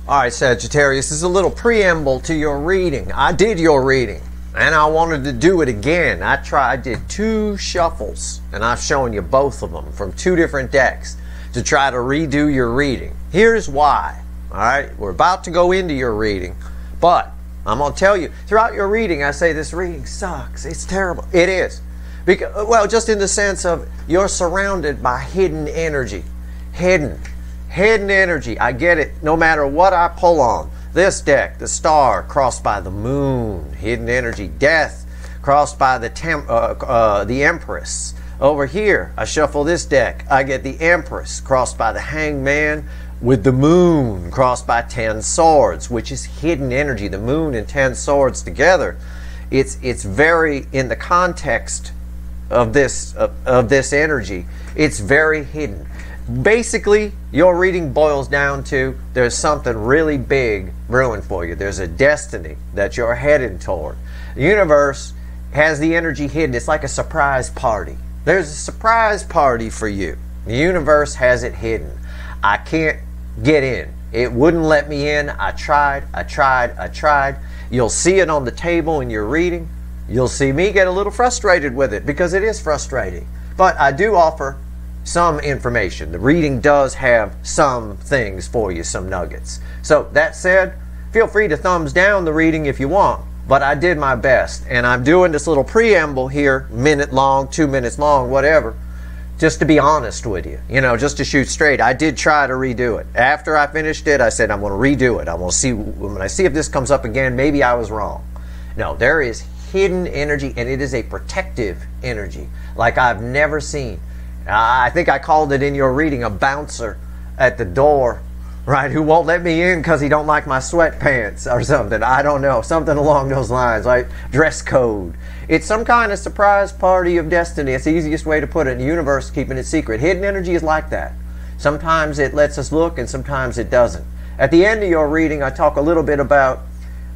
All right, Sagittarius, this is a little preamble to your reading. I did your reading, and I wanted to do it again. I did 2 shuffles, and I've shown you both of them from 2 different decks to try to redo your reading. Here's why. All right, we're about to go into your reading, but I'm going to tell you, throughout your reading, I say this reading sucks. It's terrible. It is. Because, well, just in the sense of you're surrounded by hidden energy. Hidden energy. I get it. No matter what I pull on. This deck, the Star crossed by the Moon. Hidden energy. Death crossed by the Empress. Over here, I shuffle this deck. I get the Empress crossed by the Hangman with the Moon crossed by 10 Swords, which is hidden energy. The Moon and 10 Swords together. It's very, in the context of this energy, it's very hidden. Basically, your reading boils down to there's something really big brewing for you. There's a destiny that you're heading toward. The universe has the energy hidden. It's like a surprise party. There's a surprise party for you. The universe has it hidden. I can't get in. It wouldn't let me in. I tried. You'll see it on the table in your reading. You'll see me get a little frustrated with it because it is frustrating. But I do offer some information. The reading does have some things for you, some nuggets. So that said, feel free to thumbs down the reading if you want, but I did my best, and I'm doing this little preamble here, minute long, 2 minutes long, whatever, just to be honest with you, just to shoot straight. I did try to redo it. After I finished it, I said I'm going to redo it. I'm going to see, when I see if this comes up again, maybe I was wrong. No, there is hidden energy, and it is a protective energy like I've never seen. I think I called it in your reading a bouncer at the door, right, who won't let me in because he don't like my sweatpants or something. I don't know, something along those lines, like dress code. It's some kind of surprise party of destiny. It's the easiest way to put it. The universe keeping it secret. Hidden energy is like that. Sometimes it lets us look and sometimes it doesn't. At the end of your reading, I talk a little bit about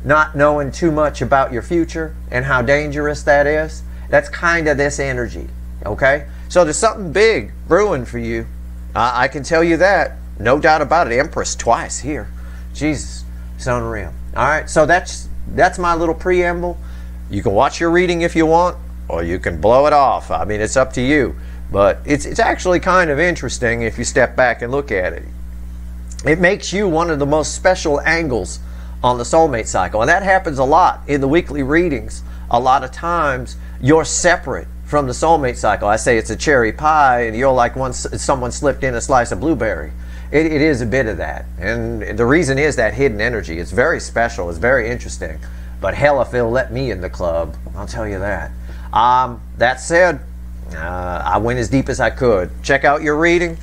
not knowing too much about your future and how dangerous that is. That's kind of this energy, okay? So there's something big brewing for you. I can tell you that. No doubt about it. Empress twice here. Jesus, it's unreal. All right, so that's my little preamble. You can watch your reading if you want, or you can blow it off. I mean, it's up to you. But it's actually kind of interesting if you step back and look at it. It makes you one of the most special angles on the soulmate cycle. And that happens a lot in the weekly readings. A lot of times, you're separate from the soulmate cycle. I say it's a cherry pie, and you're like someone slipped in a slice of blueberry. It is a bit of that. And the reason is that hidden energy. It's very special. It's very interesting. But hell if they'll let me in the club. I'll tell you that. That said, I went as deep as I could. Check out your reading.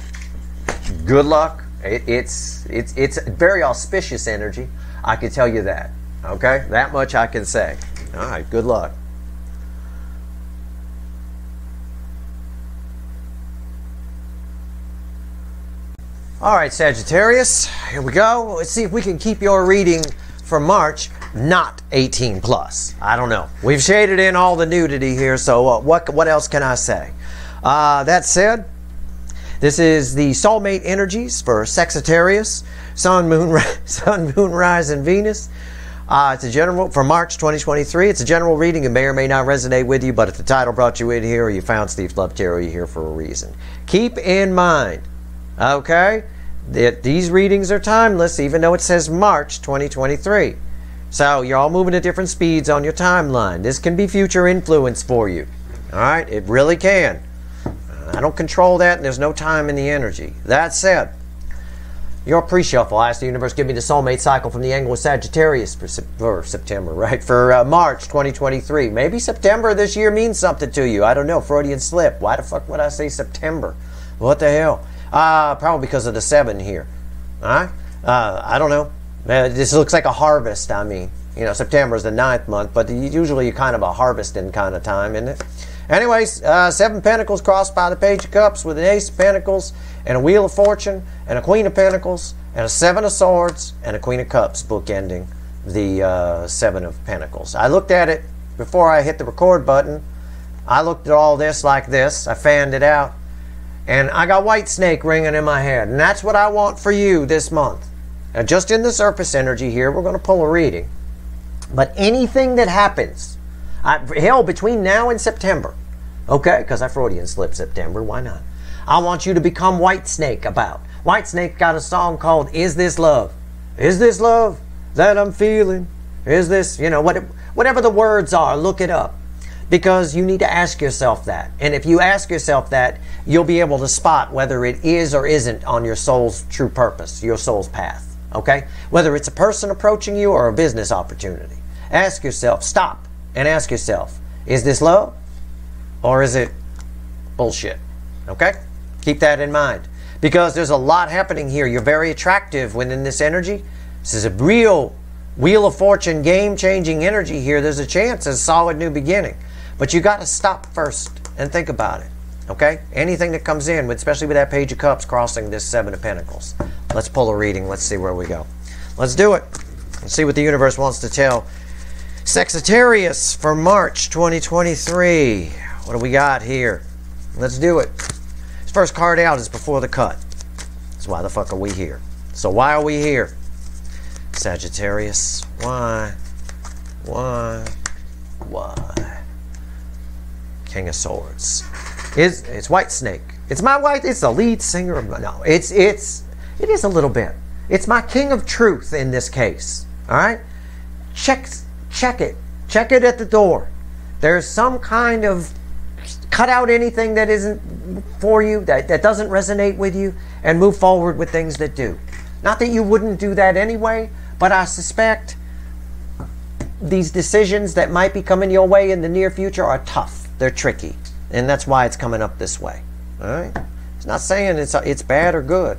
Good luck. It's very auspicious energy. I can tell you that. Okay? That much I can say. All right. Good luck. All right, Sagittarius, here we go. Let's see if we can keep your reading for March not 18 plus. I don't know. We've shaded in all the nudity here, so what else can I say? That said, this is the soulmate energies for Sagittarius, Sun, Moon, Rise, and Venus. It's a general for March 2023. It's a general reading. It may or may not resonate with you, but if the title brought you in here or you found Steve's Love Tarot, you're here for a reason. Keep in mind, okay, that these readings are timeless, even though it says March 2023. So you're all moving at different speeds on your timeline. This can be future influence for you. All right, it really can. I don't control that, and there's no time in the energy. That said, your pre-shuffle, I asked the universe, give me the soulmate cycle from the angle of Sagittarius for September, right? For March 2023. Maybe September this year means something to you. I don't know. Freudian slip. Why the fuck would I say September? What the hell? Probably because of the 7 here. All right? I don't know. This looks like a harvest, I mean. September is the 9th month, but usually kind of a harvesting kind of time, isn't it? Anyways, 7 Pentacles crossed by the Page of Cups with an Ace of Pentacles and a Wheel of Fortune and a Queen of Pentacles and a 7 of Swords and a Queen of Cups bookending the 7 of Pentacles. I looked at it before I hit the record button. I looked at all this like this. I fanned it out. And I got white snake ringing in my head. And that's what I want for you this month. Now, just in the surface energy here, we're going to pull a reading. But anything that happens, hell, between now and September, okay, because I Freudian slipped September, why not? I want you to become Whitesnake about. Whitesnake got a song called Is This Love? Is this love that I'm feeling? Is this, you know, whatever the words are, look it up. Because you need to ask yourself that. And if you ask yourself that, you'll be able to spot whether it is or isn't on your soul's true purpose, your soul's path. Okay? Whether it's a person approaching you or a business opportunity. Ask yourself, stop and ask yourself, is this love or is it bullshit? Okay? Keep that in mind. Because there's a lot happening here. You're very attractive within this energy. This is a real Wheel of Fortune game-changing energy here. There's a chance, a solid new beginning. But you got to stop first and think about it. Okay? Anything that comes in, especially with that Page of Cups crossing this Seven of Pentacles. Let's pull a reading. Let's see where we go. Let's do it. Let's see what the universe wants to tell Sagittarius for March 2023. What do we got here? Let's do it. This first card out is Before the Cut. So why the fuck are we here? So why are we here? Sagittarius. Why? Why? King of Swords. It's Whitesnake. It's my white. It's the lead singer of no. It is a little bit. It's my King of Truth in this case. All right. Check it. Check it at the door. There's some kind of cut out anything that isn't for you, that doesn't resonate with you, and move forward with things that do. Not that you wouldn't do that anyway, but I suspect these decisions that might be coming your way in the near future are tough. They're tricky. And that's why it's coming up this way. All right? It's not saying it's bad or good.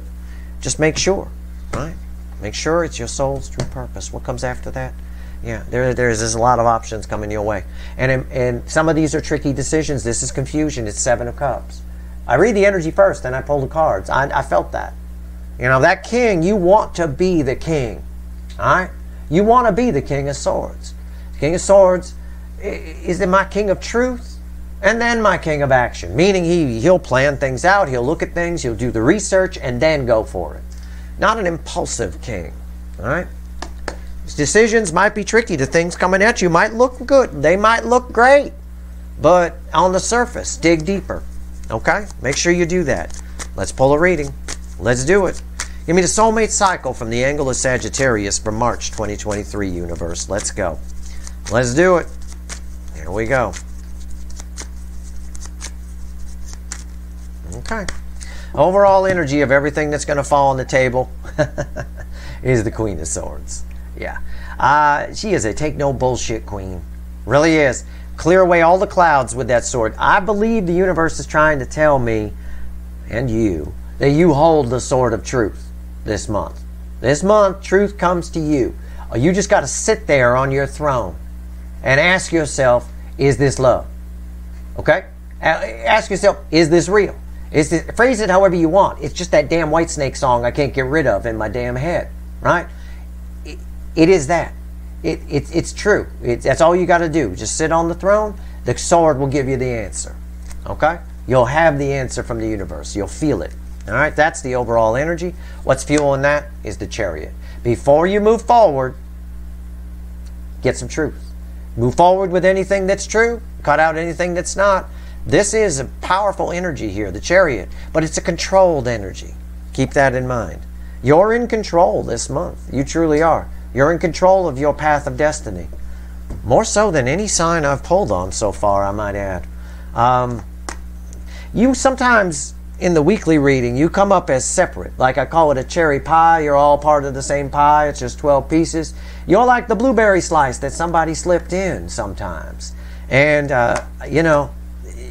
Just make sure. Right? Make sure it's your soul's true purpose. What comes after that? Yeah, there's a lot of options coming your way. And some of these are tricky decisions. This is confusion. It's Seven of Cups. I read the energy first, then I pull the cards. I felt that. You know, that king, you want to be the king. All right? You want to be the King of Swords. The King of Swords is my King of Truth and then my King of Action. Meaning he'll plan things out, he'll look at things, he'll do the research and then go for it. Not an impulsive king. All right? These decisions might be tricky. The things coming at you might look good. They might look great. But on the surface, dig deeper. Okay? Make sure you do that. Let's pull a reading. Let's do it. Give me the soulmate cycle from the angle of Sagittarius for March 2023, universe. Let's go. Let's do it. Here we go. Okay. Overall energy of everything that's going to fall on the table is the Queen of Swords. Yeah. She is a take no bullshit queen. Really is. Clear away all the clouds with that sword. I believe the universe is trying to tell me, and you, that you hold the sword of truth this month. This month, truth comes to you. You just got to sit there on your throne and ask yourself, is this love? Okay? Ask yourself, is this real? Phrase it however you want. It's just that damn Whitesnake song I can't get rid of in my damn head. Right? It is that. It's true. That's all you got to do. Just sit on the throne. The sword will give you the answer. Okay? You'll have the answer from the universe. You'll feel it. All right? That's the overall energy. What's fueling that is the Chariot. Before you move forward, get some truth. Move forward with anything that's true. Cut out anything that's not. This is a powerful energy here, the Chariot. But it's a controlled energy. Keep that in mind. You're in control this month. You truly are. You're in control of your path of destiny. More so than any sign I've pulled on so far, I might add. You sometimes, in the weekly reading, you come up as separate. Like I call it a cherry pie. You're all part of the same pie. It's just 12 pieces. You're like the blueberry slice that somebody slipped in sometimes. And, you know,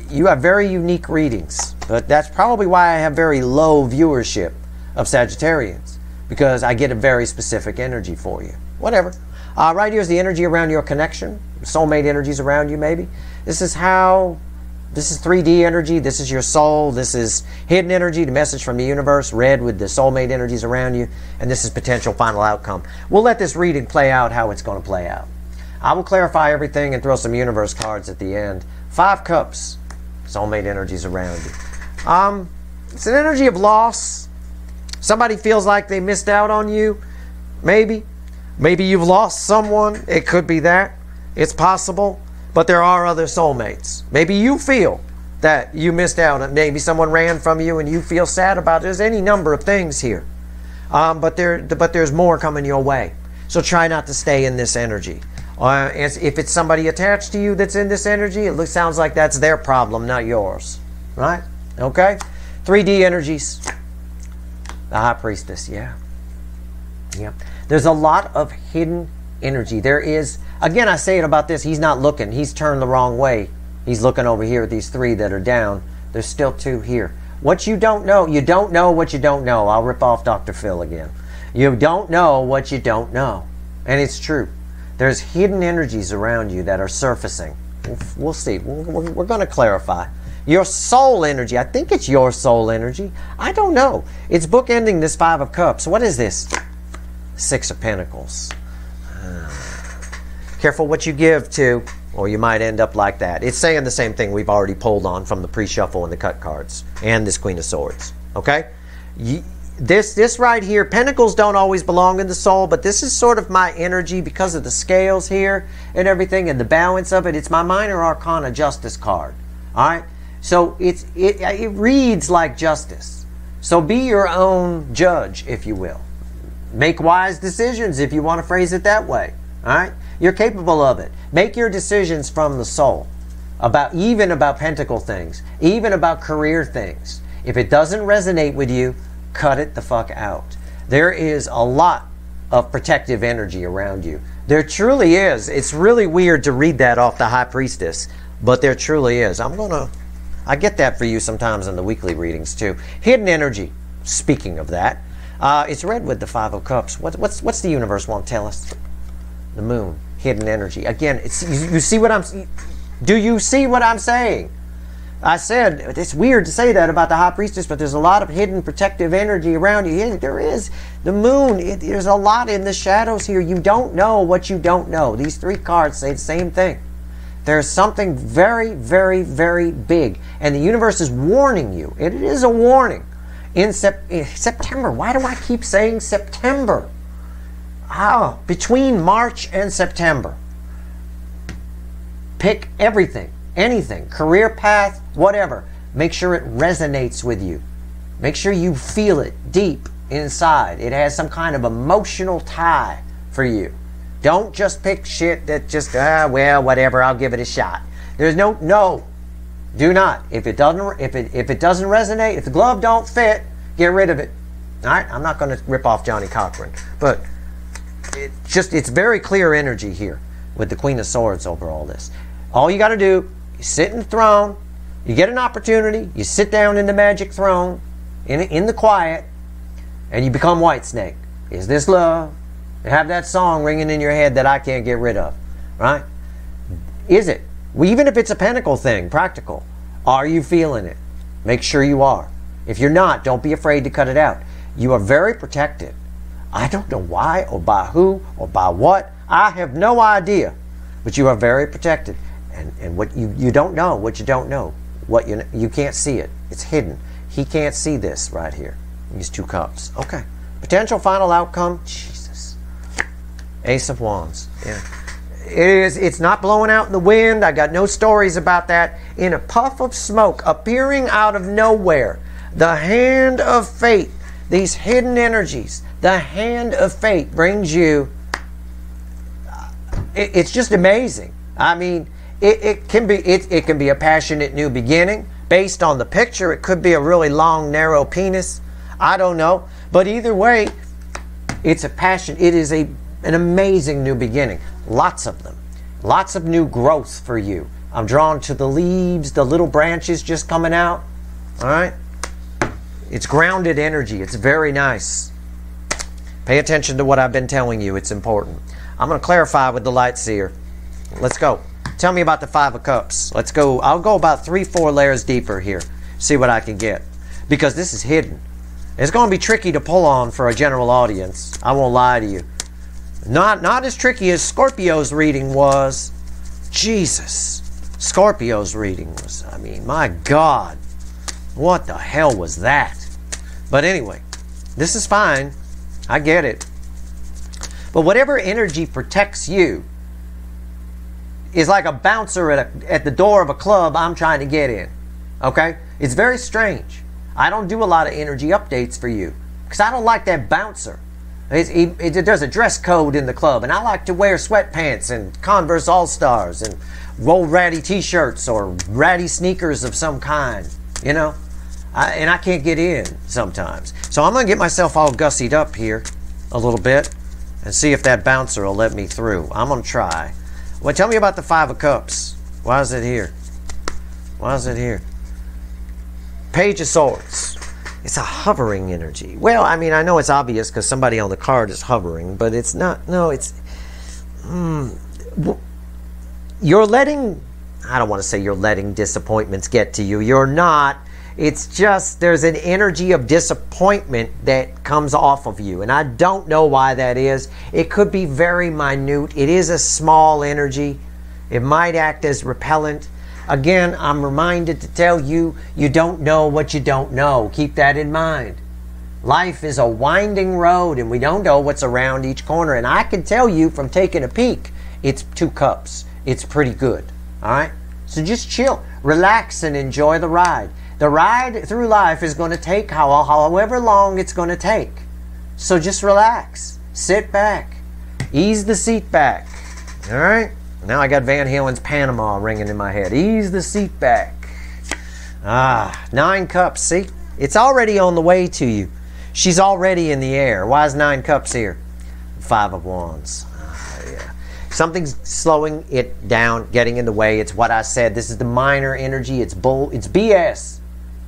you have very unique readings. But that's probably why I have very low viewership of Sagittarians. Because I get a very specific energy for you. Whatever. Right here is the energy around your connection. Soulmate energies around you, maybe. This is 3D energy. This is your soul. This is hidden energy, the message from the universe. Red with the soulmate energies around you. And this is potential final outcome. We'll let this reading play out how it's going to play out. I will clarify everything and throw some universe cards at the end. 5 cups. Soulmate energies around you. It's an energy of loss. Somebody feels like they missed out on you. Maybe. Maybe you've lost someone. It could be that. It's possible. But there are other soulmates. Maybe you feel that you missed out on. Maybe someone ran from you and you feel sad about it. There's any number of things here. But there's more coming your way. So try not to stay in this energy. If it's somebody attached to you that's in this energy, it sounds like that's their problem, not yours. Right? Okay? 3D energies. The High Priestess, yeah. Yeah. There's a lot of hidden energy. There is, again, I say it about this, he's not looking. He's turned the wrong way. He's looking over here at these 3 that are down. There's still 2 here. What you don't know what you don't know. I'll rip off Dr. Phil again. You don't know what you don't know. And it's true. There's hidden energies around you that are surfacing. We'll see. We're going to clarify. Your soul energy. I think it's your soul energy. I don't know. It's bookending this 5 of Cups. What is this? 6 of Pentacles. Careful what you give to, or you might end up like that. It's saying the same thing we've already pulled on from the pre-shuffle and the cut cards. And this Queen of Swords. Okay? This right here, Pentacles don't always belong in the soul, but this is sort of my energy because of the scales here and everything and the balance of it. It's my Minor Arcana Justice card. Alright? So it reads like justice. So be your own judge, if you will. Make wise decisions, if you want to phrase it that way. Alright? You're capable of it. Make your decisions from the soul. Even about pentacle things. Even about career things. If it doesn't resonate with you, cut it the fuck out. There is a lot of protective energy around you. There truly is. It's really weird to read that off the High Priestess, but there truly is. I get that for you sometimes in the weekly readings too. Hidden energy. Speaking of that, it's read with the 5 of Cups. What's the universe want to tell us? The moon. Hidden energy. Again, you see what I'm... Do you see what I'm saying? I said, it's weird to say that about the High Priestess, but there's a lot of hidden protective energy around you. Yeah, there is. The moon, there's a lot in the shadows here. You don't know what you don't know. These 3 cards say the same thing. There's something very, very, very big. And the universe is warning you. It is a warning. In September. Why do I keep saying September? Between March and September. Pick everything. Anything, career path, whatever. Make sure it resonates with you. Make sure you feel it deep inside. It has some kind of emotional tie for you. Don't just pick shit that just, well, whatever, I'll give it a shot. There's no, do not. If it doesn't resonate, if the glove don't fit, get rid of it. All right, I'm not going to rip off Johnny Cochran, but it's very clear energy here with the Queen of Swords over all this. All you got to do, you sit in the throne, you get an opportunity, you sit down in the magic throne, in the quiet, and you become Whitesnake. Is this love? You have that song ringing in your head that I can't get rid of, right? Is it? Well, even if it's a pentacle thing, practical, are you feeling it? Make sure you are. If you're not, don't be afraid to cut it out. You are very protected. I don't know why, or by who, or by what. I have no idea. But you are very protected. And what you don't know, what you don't know, what you can't see it. It's hidden. He can't see this right here. These 2 cups. Okay. Potential final outcome. Jesus. Ace of Wands. Yeah. It's not blowing out in the wind. I got no stories about that. In a puff of smoke, appearing out of nowhere. The hand of fate. These hidden energies. The hand of fate brings you. It's just amazing. I mean, it can be a passionate new beginning. Based on the picture, it could be a really long, narrow penis. I don't know. But either way, it's a passion. It is an amazing new beginning. Lots of them. Lots of new growth for you. I'm drawn to the leaves, the little branches just coming out. All right? It's grounded energy. It's very nice. Pay attention to what I've been telling you. It's important. I'm going to clarify with the Light Seer. Let's go. Tell me about the 5 of Cups. Let's go. I'll go about 3-4 layers deeper here. See what I can get. Because this is hidden. It's going to be tricky to pull on for a general audience. I won't lie to you. Not as tricky as Scorpio's reading was. Jesus. Scorpio's reading was, I mean, my God. What the hell was that? But anyway, this is fine. I get it. But whatever energy protects you is like a bouncer at the door of a club I'm trying to get in. Okay? It's very strange. I don't do a lot of energy updates for you because I don't like that bouncer. There's a dress code in the club, and I like to wear sweatpants and Converse All-Stars and roll ratty t-shirts or ratty sneakers of some kind, you know? And I can't get in sometimes. So I'm going to get myself all gussied up here a little bit and see if that bouncer will let me through. I'm going to try. Well, tell me about the Five of Cups. Why is it here? Why is it here? Page of Swords. It's a hovering energy. Well, I mean, I know it's obvious because somebody on the card is hovering, but it's not. No, it's... You're letting... I don't want to say you're letting disappointments get to you. You're not. It's just there's an energy of disappointment that comes off of you. And I don't know why that is. It could be very minute. It is a small energy. It might act as repellent. Again, I'm reminded to tell you, you don't know what you don't know. Keep that in mind. Life is a winding road and we don't know what's around each corner. And I can tell you from taking a peek, it's 2 cups. It's pretty good. All right? So just chill, relax, and enjoy the ride. The ride through life is going to take however long it's going to take. So just relax. Sit back. Ease the seat back. All right? Now I got Van Halen's Panama ringing in my head. Ease the seat back. 9 cups. See? It's already on the way to you. She's already in the air. Why is 9 cups here? 5 of Wands. Yeah. Something's slowing it down, getting in the way. It's what I said. This is the minor energy. It's BS.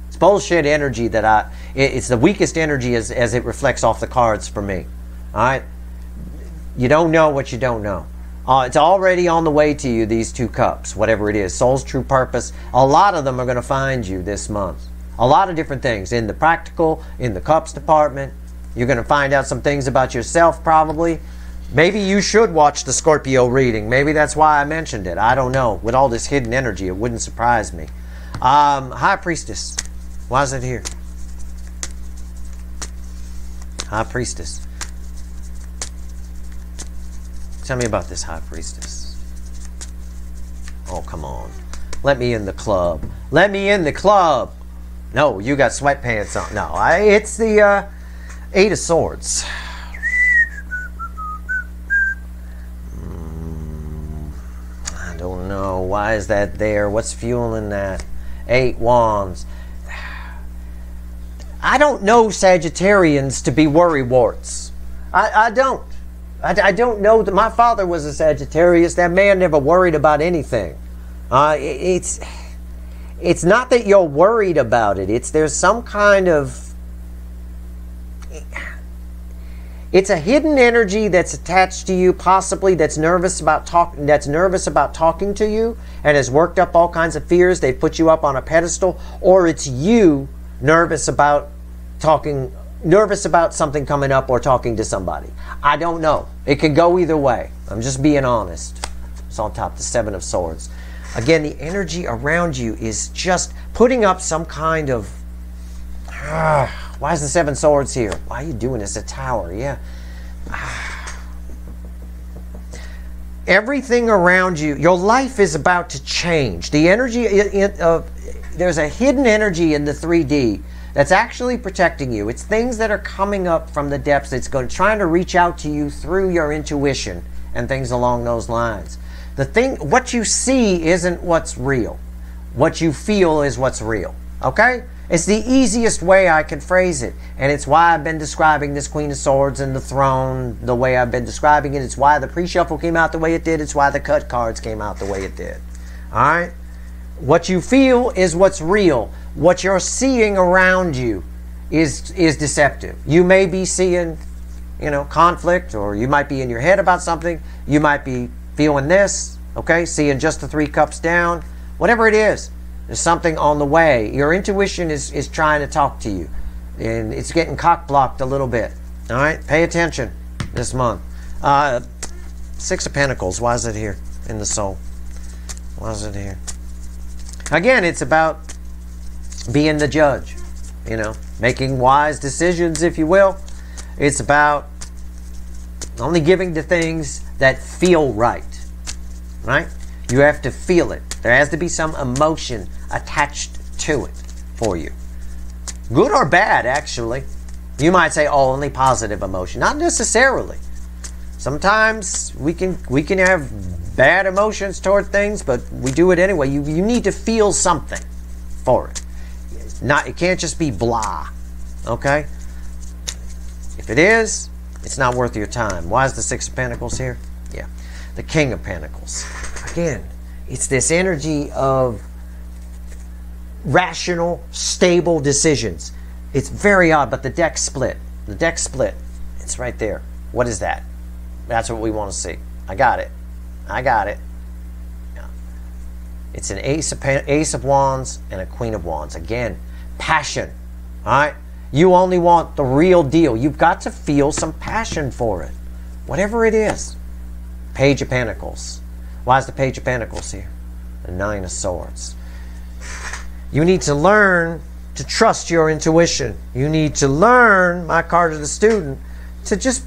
It's bullshit energy that it's the weakest energy as it reflects off the cards for me. All right? You don't know what you don't know. It's already on the way to you, these 2 cups, whatever it is. Soul's true purpose. A lot of them are going to find you this month. A lot of different things. In the practical, in the cups department. You're going to find out some things about yourself probably. Maybe you should watch the Scorpio reading. Maybe that's why I mentioned it. I don't know. With all this hidden energy, it wouldn't surprise me. High Priestess. Why is it here? High Priestess. Tell me about this High Priestess. Oh, come on. Let me in the club. Let me in the club. No, you got sweatpants on. No, it's the 8 of Swords. I don't know. Why is that there? What's fueling that? 8 Wands. I don't know Sagittarians to be worrywarts. I don't. I don't know that. My father was a Sagittarius. That man never worried about anything. It's not that you're worried about it. There's some kind of... It's a hidden energy that's attached to you, possibly that's nervous about talking to you and has worked up all kinds of fears. They put you up on a pedestal, or it's you nervous about something coming up or talking to somebody. I don't know. It can go either way. I'm just being honest. It's on top, the 7 of Swords. Again, the energy around you is just putting up some kind of... why is the 7 Swords here? Why are you doing this? A tower, yeah. Everything around you, your life is about to change. The energy there's a hidden energy in the 3D that's actually protecting you. It's things that are coming up from the depths. It's trying to reach out to you through your intuition and things along those lines. What you see isn't what's real. What you feel is what's real. Okay? It's the easiest way I can phrase it. And it's why I've been describing this Queen of Swords and the throne the way I've been describing it. It's why the pre-shuffle came out the way it did. It's why the cut cards came out the way it did. Alright? What you feel is what's real. What you're seeing around you is deceptive. You may be seeing, conflict, or you might be in your head about something. You might be feeling this, okay? Seeing just the 3 cups down. Whatever it is, there's something on the way. Your intuition is trying to talk to you. And it's getting cock-blocked a little bit. All right? Pay attention this month. 6 of Pentacles. Why is it here in the soul? Why is it here? Again, it's about being the judge. Making wise decisions, if you will. It's about Only giving to things that feel right. Right? You have to feel it. There has to be some emotion attached to it for you. Good or bad, actually. You might say, oh, only positive emotion. Not necessarily. Sometimes we can have bad emotions toward things, but we do it anyway. You need to feel something for it. It can't just be blah. Okay? If it is, it's not worth your time. Why is the Six of Pentacles here? Yeah. The King of Pentacles. Again, it's this energy of rational, stable decisions. It's very odd, but the deck split. The deck split. It's right there. What is that? That's what we want to see. I got it. I got it. Yeah. It's an Ace of Wands and a Queen of Wands. Again, passion. All right? You only want the real deal. You've got to feel some passion for it. Whatever it is. Page of Pentacles. Why is the Page of Pentacles here? The Nine of Swords. You need to learn to trust your intuition. You need to learn, my card to the student, to just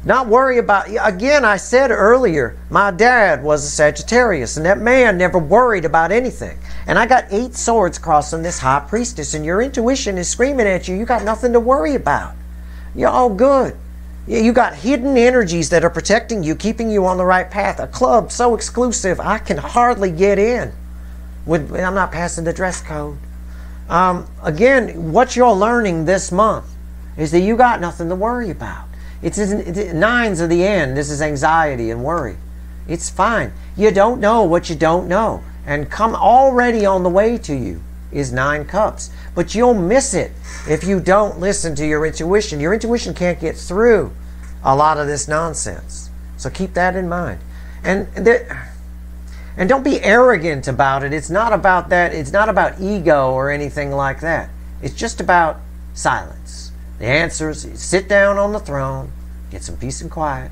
not worry about... Again, I said earlier, my dad was a Sagittarius, and that man never worried about anything. And I got 8 swords crossing this High Priestess, and your intuition is screaming at you, you got nothing to worry about. You're all good. You got hidden energies that are protecting you, keeping you on the right path. A club so exclusive, I can hardly get in. I'm not passing the dress code. Again, what you're learning this month is that you got nothing to worry about. Nines are the end. This is anxiety and worry. It's fine. You don't know what you don't know. And come already on the way to you is 9 cups. But you'll miss it if you don't listen to your intuition. Your intuition can't get through a lot of this nonsense. So keep that in mind. And don't be arrogant about it. It's not about that. It's not about ego or anything like that. It's just about silence. The answer is sit down on the throne, get some peace and quiet,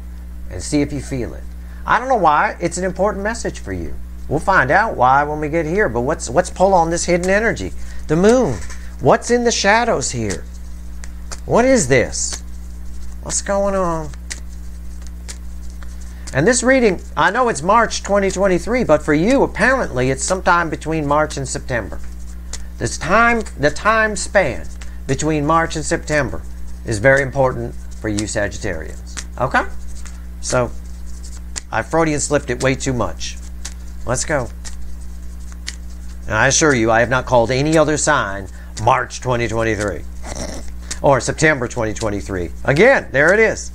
and see if you feel it. I don't know why. It's an important message for you. We'll find out why when we get here. But let's pull on this hidden energy. The moon. What's in the shadows here? What is this? What's going on? And this reading, I know it's March 2023, but for you, apparently, it's sometime between March and September. The time span between March and September is very important for you Sagittarians. Okay? So, I Freudian slipped it way too much. Let's go. And I assure you, I have not called any other sign March 2023. Or September 2023. Again, there it is.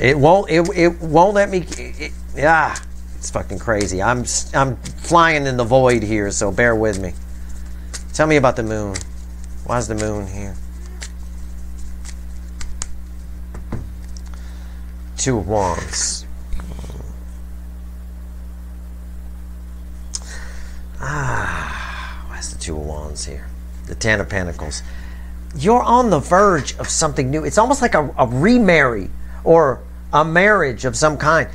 It won't let me... it's fucking crazy. I'm flying in the void here, so bear with me. Tell me about the moon. Why is the moon here? 2 of Wands. Why's the 2 of Wands here? The 10 of Pentacles. You're on the verge of something new. It's almost like a remarry or a marriage of some kind.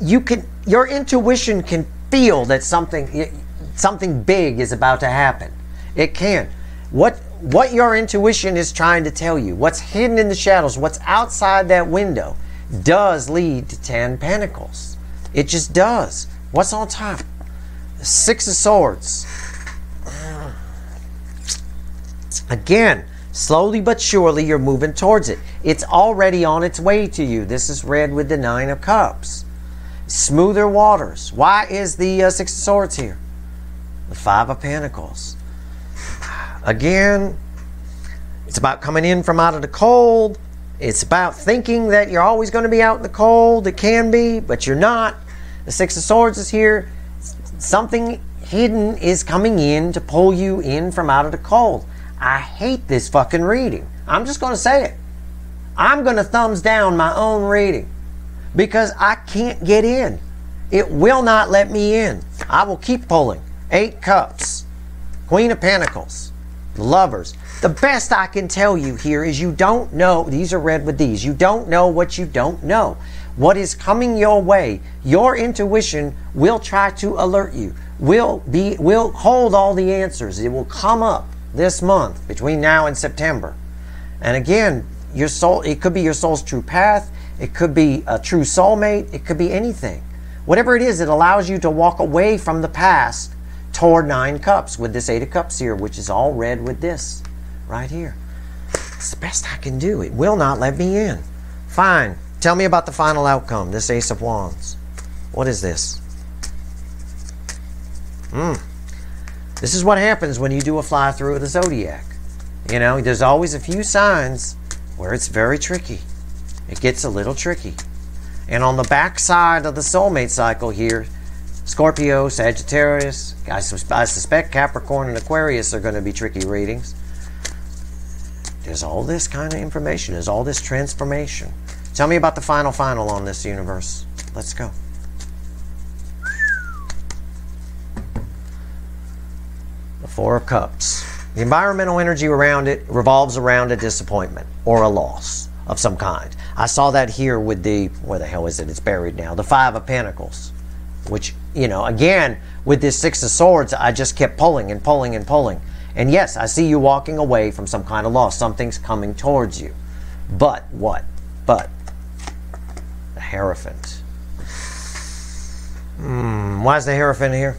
Your intuition can feel that something big is about to happen. It can. What your intuition is trying to tell you, what's hidden in the shadows, what's outside that window, does lead to 10 Pentacles. It just does. What's on top? 6 of Swords. Again, slowly but surely you're moving towards it. It's already on its way to you. This is read with the 9 of Cups. Smoother waters. Why is the 6 of Swords here? The 5 of Pentacles. Again, it's about coming in from out of the cold. It's about thinking that you're always going to be out in the cold. It can be, but you're not. The 6 of Swords is here. Something hidden is coming in to pull you in from out of the cold. I hate this fucking reading. I'm just going to say it. I'm going to thumbs down my own reading because I can't get in. It will not let me in. I will keep pulling. 8 Cups. Queen of Pentacles. Lovers. The best I can tell you here is you don't know. These are read with these. You don't know what you don't know. What is coming your way, your intuition will try to alert you. Will hold all the answers. It will come up this month between now and September. And again, your soul, it could be your soul's true path. It could be a true soulmate. It could be anything. Whatever it is, it allows you to walk away from the past toward 9 cups with this 8 of cups here, which is all red with this right here. It's the best I can do. It will not let me in. Fine. Tell me about the final outcome, this Ace of Wands. What is this? This is what happens when you do a fly through of the zodiac. You know, there's always a few signs where it's very tricky. It gets a little tricky. And on the back side of the soulmate cycle here, Scorpio, Sagittarius, I suspect Capricorn and Aquarius are going to be tricky readings. There's all this kind of information. There's all this transformation. Tell me about the final on this universe. Let's go. The 4 of Cups. The environmental energy around it revolves around a disappointment or a loss of some kind. I saw that here with the, where the hell is it? It's buried now. The 5 of Pentacles. Which, you know, again, with this 6 of Swords, I just kept pulling and pulling and pulling. And yes, I see you walking away from some kind of loss. Something's coming towards you. But what? But the Hierophant. Why is the Hierophant here?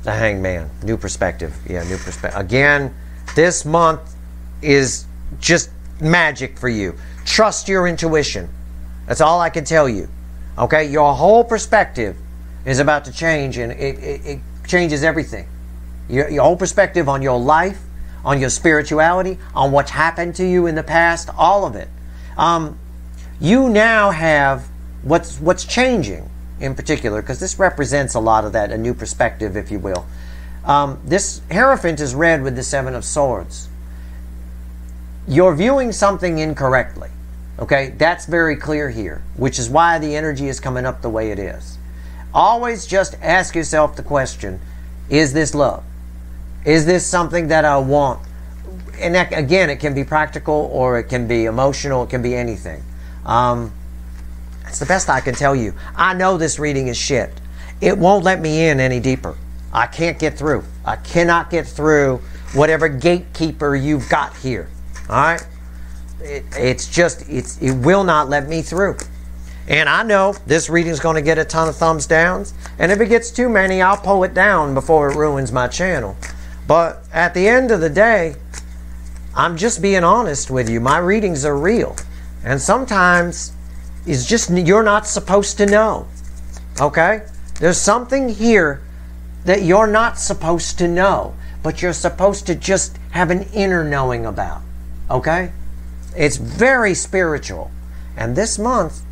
The Hangman. New perspective. Yeah, new perspective. Again, this month is just magic for you. Trust your intuition. That's all I can tell you. Okay? Your whole perspective is about to change, and it changes everything. Your whole perspective on your life, on your spirituality, on what's happened to you in the past, all of it. You now have what's changing in particular, because this represents a lot of that, a new perspective, if you will. This Hierophant is red with the 7 of Swords. You're viewing something incorrectly. Okay, that's very clear here, which is why the energy is coming up the way it is. Always just ask yourself the question, is this love? Is this something that I want? And that, again, it can be practical or it can be emotional. It can be anything. That's the best I can tell you. I know this reading is shit. It won't let me in any deeper. I can't get through. I cannot get through whatever gatekeeper you've got here. All right? It will not let me through. And I know this reading is going to get a ton of thumbs downs. And if it gets too many, I'll pull it down before it ruins my channel. But at the end of the day, I'm just being honest with you. My readings are real. And sometimes it's just you're not supposed to know. Okay? There's something here that you're not supposed to know, but you're supposed to just have an inner knowing about. Okay? It's very spiritual. And this month,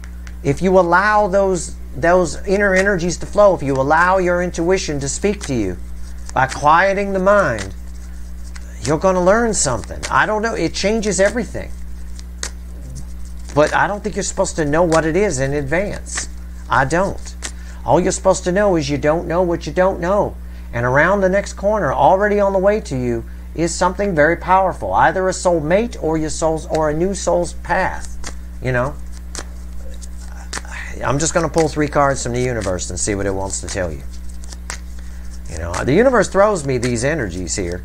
if you allow those inner energies to flow, if you allow your intuition to speak to you, by quieting the mind, you're going to learn something. I don't know. It changes everything. But I don't think you're supposed to know what it is in advance. I don't. All you're supposed to know is you don't know what you don't know. And around the next corner, already on the way to you, is something very powerful. Either a soul mate or your soul's or a new soul's path. You know? I'm just going to pull 3 cards from the universe and see what it wants to tell you. You know, the universe throws me these energies here.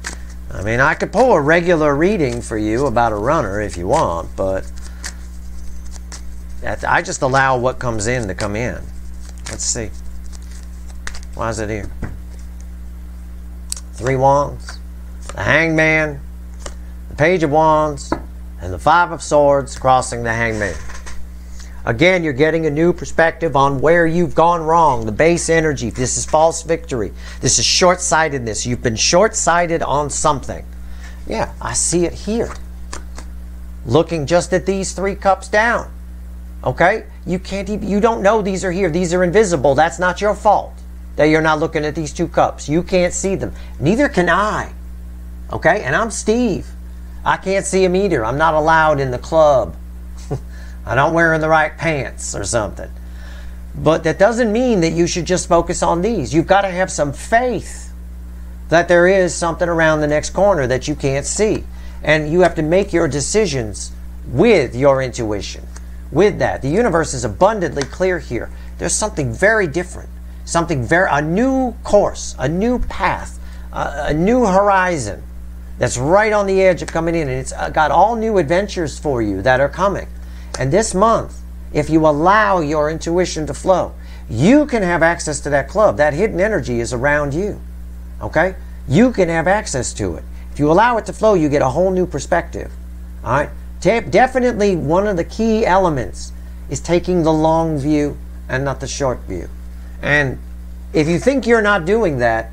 I mean, I could pull a regular reading for you about a runner if you want, but I just allow what comes in to come in. Let's see. Why is it here? 3 Wands, the Hangman, the Page of Wands, and the 5 of Swords crossing the Hangman. Again, you're getting a new perspective on where you've gone wrong. The base energy. This is false victory. This is short-sightedness. You've been short-sighted on something. Yeah, I see it here. Looking just at these 3 cups down. Okay? You can't even, you don't know these are here. These are invisible. That's not your fault that you're not looking at these 2 cups. You can't see them. Neither can I. Okay? And I'm Steve. I can't see them either. I'm not allowed in the club. I'm not wearing the right pants or something. But that doesn't mean that you should just focus on these. You've got to have some faith that there is something around the next corner that you can't see. And you have to make your decisions with your intuition. With that. The universe is abundantly clear here. There's something very different. A new course, a new path, a new horizon that's right on the edge of coming in. And it's got all new adventures for you that are coming. And this month if you allow your intuition to flow. You can have access to that club. That hidden energy is around you. Okay? You can have access to it. If you allow it to flow, you get a whole new perspective. All right? Definitely one of the key elements is taking the long view and not the short view. And if you think you're not doing that,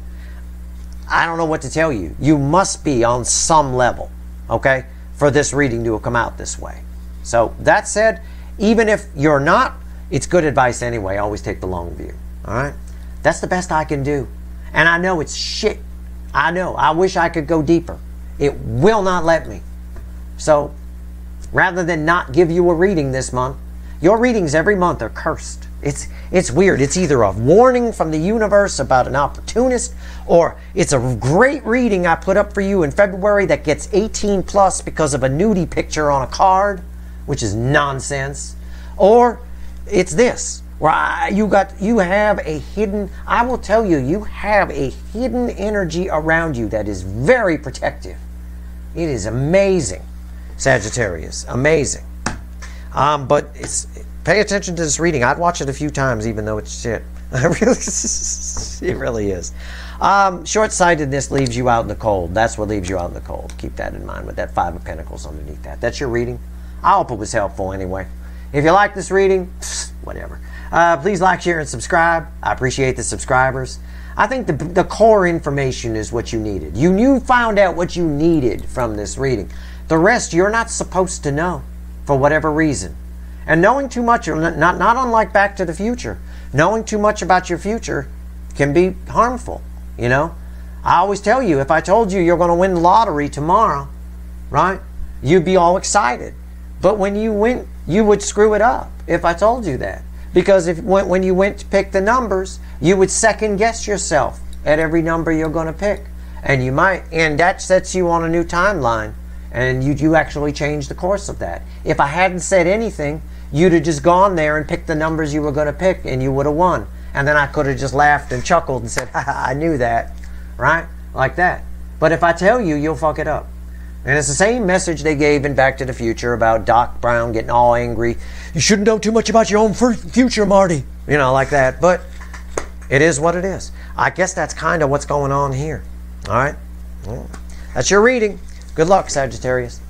I don't know what to tell you. You must be on some level, okay, for this reading to come out this way. So that said, even if you're not, it's good advice anyway. Always take the long view. All right? That's the best I can do. And I know it's shit. I know. I wish I could go deeper. It will not let me. So rather than not give you a reading this month, your readings every month are cursed. It's weird. It's either a warning from the universe about an opportunist, or it's a great reading I put up for you in February that gets 18 plus because of a nudie picture on a card, which is nonsense. Or it's this, where you have a hidden, I will tell you, you have a hidden energy around you that is very protective. It is amazing, Sagittarius, amazing. But pay attention to this reading. I'd watch it a few times, even though it's shit. It really is. Short-sightedness leaves you out in the cold. That's what leaves you out in the cold. Keep that in mind with that Five of Pentacles underneath that. That's your reading. I hope it was helpful anyway. If you like this reading, whatever. Please like, share, and subscribe. I appreciate the subscribers. I think the core information is what you needed. You found out what you needed from this reading. The rest you're not supposed to know for whatever reason. And knowing too much, not unlike Back to the Future, knowing too much about your future can be harmful, you know. I always tell you, if I told you you're going to win the lottery tomorrow, right, you'd be all excited. But when you win, you would screw it up if I told you that. Because when you went to pick the numbers, you would second guess yourself at every number you're going to pick. And that sets you on a new timeline. And you actually change the course of that. If I hadn't said anything, you'd have just gone there and picked the numbers you were going to pick, and you would have won. And then I could have just laughed and chuckled and said, I knew that, right? Like that. But if I tell you, you'll fuck it up. And it's the same message they gave in Back to the Future about Doc Brown getting all angry. You shouldn't know too much about your own future, Marty. You know, like that. But it is what it is. I guess that's kind of what's going on here. All right? Well, that's your reading. Good luck, Sagittarius.